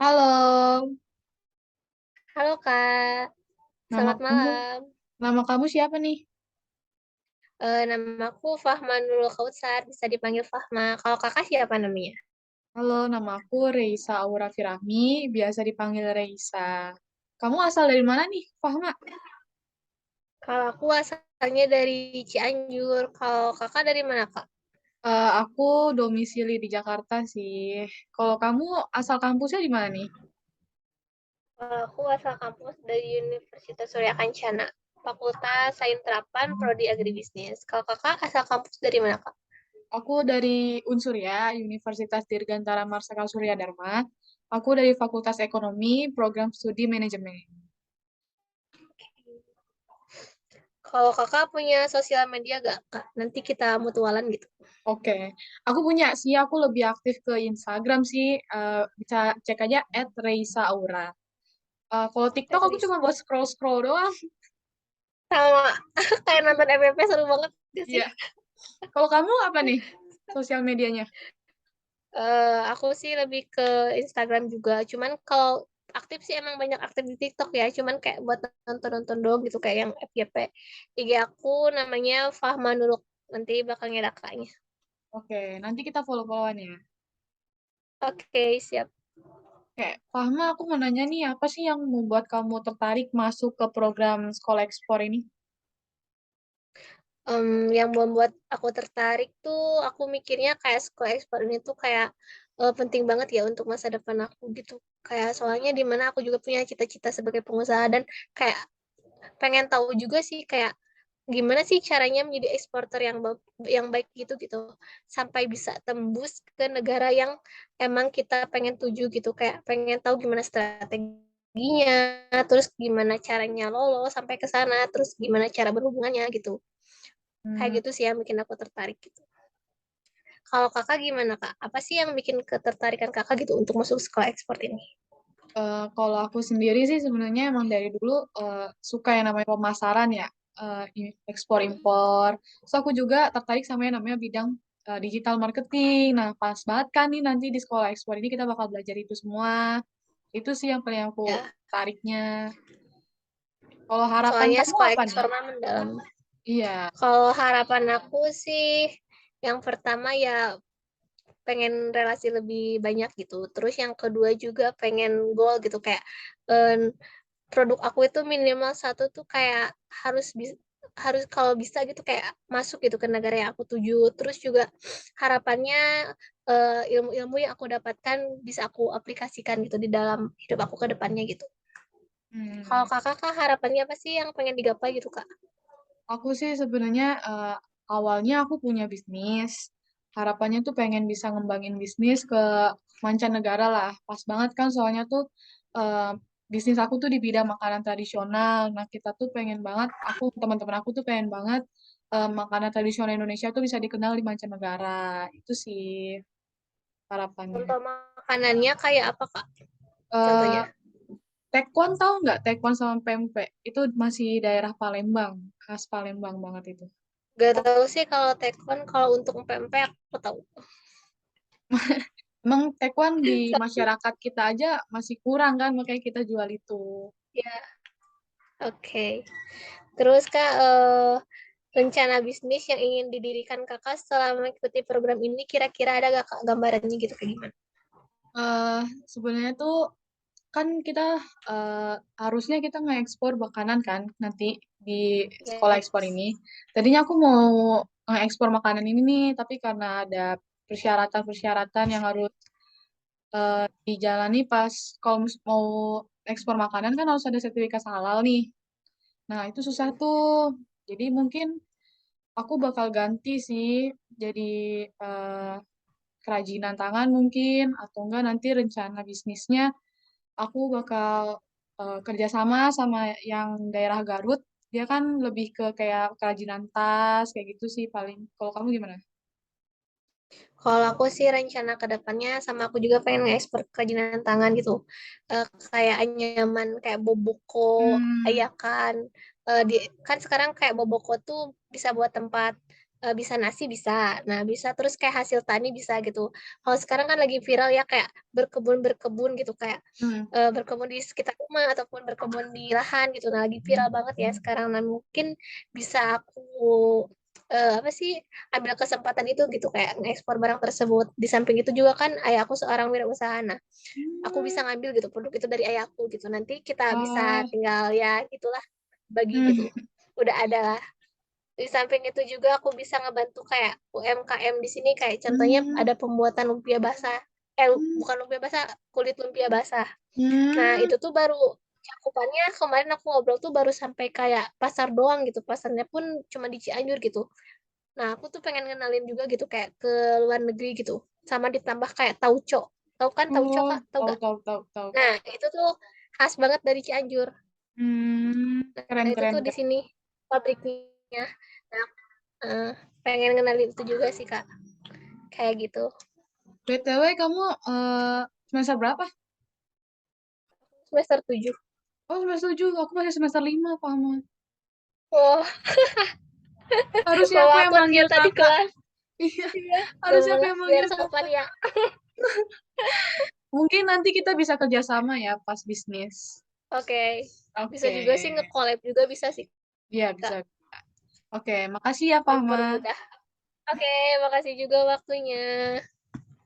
Halo, Halo Kak, nama selamat kamu, malam. nama kamu siapa nih? Namaku Fahma Nurul Kautsar, bisa dipanggil Fahma. Kalau kakak siapa namanya? Halo, nama aku Reisa Aura Firahmi, biasa dipanggil Reisa. Kamu asal dari mana nih, Fahma? Kalau aku asalnya dari Cianjur. Kalau kakak dari mana Kak? Aku domisili di Jakarta sih. Kalau kamu asal kampusnya di mana nih? Kalau aku asal kampus dari Universitas Surya Kencana, Fakultas Sains Terapan, Prodi Agribisnis. Kalau kakak asal kampus dari mana Kak? Aku dari Unsur ya, Universitas Dirgantara Marsaka Surya Dharma. Aku dari Fakultas Ekonomi, Program Studi Manajemen. Kalau kakak punya sosial media gak Kak? Nanti kita mutualan gitu. Oke, aku punya sih, aku lebih aktif ke Instagram sih. Bisa cek aja @reisaaura. Kalau TikTok aku cuma buat scroll-scroll doang. Sama kayak nonton FVP seru banget gak Iya. sih? Kalau kamu apa nih sosial medianya? Aku sih lebih ke Instagram juga. Cuman kalau aktif sih emang banyak aktif di TikTok ya. Cuman kayak buat nonton-nonton doang gitu kayak yang FYP. IG aku namanya Fahma Nurul. Nanti bakal ada kakaknya. Oke, nanti kita follow-followan ya. Oke, siap. Oke, Fahma, aku mau nanya nih, apa sih yang membuat kamu tertarik masuk ke program sekolah ekspor ini? Yang membuat aku tertarik tuh aku mikirnya kayak sekolah ekspor ini tuh kayak penting banget ya untuk masa depan aku gitu. Kayak soalnya di mana aku juga punya cita-cita sebagai pengusaha dan kayak pengen tahu juga sih kayak gimana sih caranya menjadi eksporter yang baik gitu gitu sampai bisa tembus ke negara yang emang kita pengen tuju gitu kayak pengen tahu gimana strateginya terus gimana caranya lolos sampai ke sana terus gimana cara berhubungannya gitu kayak Hmm, gitu sih yang bikin aku tertarik gitu. Kalau kakak gimana kak, apa sih yang bikin ketertarikan kakak gitu untuk masuk sekolah ekspor ini? kalau aku sendiri sih sebenarnya emang dari dulu suka yang namanya pemasaran ya, ekspor impor. So aku juga tertarik sama yang namanya bidang digital marketing. Nah, pas banget kan nih nanti di sekolah ekspor ini kita bakal belajar itu semua. Itu sih yang paling aku Ya, tariknya. Kalau harapan soalnya kamu sekolah apa nih? ekspor mah mendalam. Iya. Kalau harapan aku sih yang pertama ya pengen relasi lebih banyak gitu. Terus yang kedua juga pengen goal gitu kayak eh, produk aku itu minimal satu tuh kayak harus harus kalau bisa gitu kayak masuk gitu ke negara yang aku tuju. Terus juga harapannya ilmu-ilmu yang aku dapatkan bisa aku aplikasikan gitu di dalam hidup aku ke depannya gitu. Kalau Hmm, kakak kak harapannya apa sih yang pengen digapai gitu kak? aku sih sebenarnya awalnya aku punya bisnis. Harapannya tuh pengen bisa ngembangin bisnis ke mancanegara lah. Pas banget kan soalnya tuh eh, bisnis aku tuh di bidang makanan tradisional. Nah, kita tuh pengen banget, aku teman-teman aku tuh pengen banget makanan tradisional Indonesia tuh bisa dikenal di mancanegara. Itu sih harapannya. Contoh makanannya kayak apa kak? Eh Contohnya. Tekwan tahu nggak? Tekwan sama pempek itu masih daerah Palembang, khas Palembang banget itu. Gak tahu sih kalau tekon, kalau untuk pempek aku tahu. Emang tekwan di masyarakat kita aja masih kurang kan, makanya kita jual itu. Ya, oke. Terus kak, rencana bisnis yang ingin didirikan kakak setelah mengikuti program ini kira-kira ada gak kak gambarannya gitu kayak gimana? eh Sebenarnya tuh kan kita eh, harusnya kita ngekspor makanan kan nanti di sekolah ekspor ini. Yes. Tadinya aku mau ngekspor makanan ini nih, tapi karena ada persyaratan-persyaratan yang harus dijalani pas kalau mau ekspor makanan kan harus ada sertifikat halal nih. Nah, itu susah tuh. Jadi mungkin aku bakal ganti sih jadi eh, kerajinan tangan mungkin atau enggak nanti rencana bisnisnya aku bakal kerjasama sama yang daerah Garut. Dia kan lebih ke kayak kerajinan tas kayak gitu sih paling. Kalau kamu gimana? Kalau aku sih rencana ke depannya sama aku juga pengen nge-export kerajinan tangan gitu. Kayak anyaman kayak boboko, Hmm, ayakan. Kan sekarang kayak boboko tuh bisa buat tempat. bisa nasi bisa. Nah, bisa terus kayak hasil tani bisa gitu. Kalau sekarang kan lagi viral ya kayak berkebun-berkebun gitu kayak Hmm. berkebun di sekitar rumah ataupun berkebun di lahan gitu. Nah, lagi viral banget ya sekarang. Nah, mungkin bisa aku apa sih ambil kesempatan itu gitu kayak ngekspor barang tersebut. Di samping itu juga kan ayahku seorang wirausaha. Nah, aku bisa Hmm. ngambil gitu produk itu dari ayahku gitu. Nanti kita bisa Oh. tinggal ya gitulah bagi gitu. Hmm. Udah ada lah. Di samping itu juga aku bisa ngebantu kayak UMKM di sini kayak contohnya Hmm. ada pembuatan lumpia basah. Bukan lumpia basah, kulit lumpia basah. Nah, Hmm. itu tuh baru cakupannya kemarin aku ngobrol tuh baru sampai kayak pasar doang gitu. Pasarnya pun cuma di Cianjur gitu. Nah, aku tuh pengen ngenalin juga gitu kayak ke luar negeri gitu. Sama ditambah kayak tauco. Tahu kan tauco, Oh, Kak? Tahu tahu gak? tahu tahu tahu. Nah, itu tuh khas banget dari Cianjur. Keren Nah, itu keren tuh di keren. sini pabriknya. Nah, eh, pengen kenalin itu juga sih, Kak. Kayak gitu. BTW kamu semester berapa? Semester 7. Oh, semester 7. Aku masih semester 5, kamu. Wah, Harusnya aku bawa yang aku manggil ternyata di kakak. kelas. Iya, Iya, harusnya aku 12 yang biar manggil sopan kakak. ya. Mungkin nanti kita bisa kerjasama ya pas bisnis. Oke. Bisa Oke. juga sih nge-collab juga bisa sih, Iya, bisa. Kak. Oke, makasih ya, Fahma. Mempermudah. Oke, makasih juga waktunya.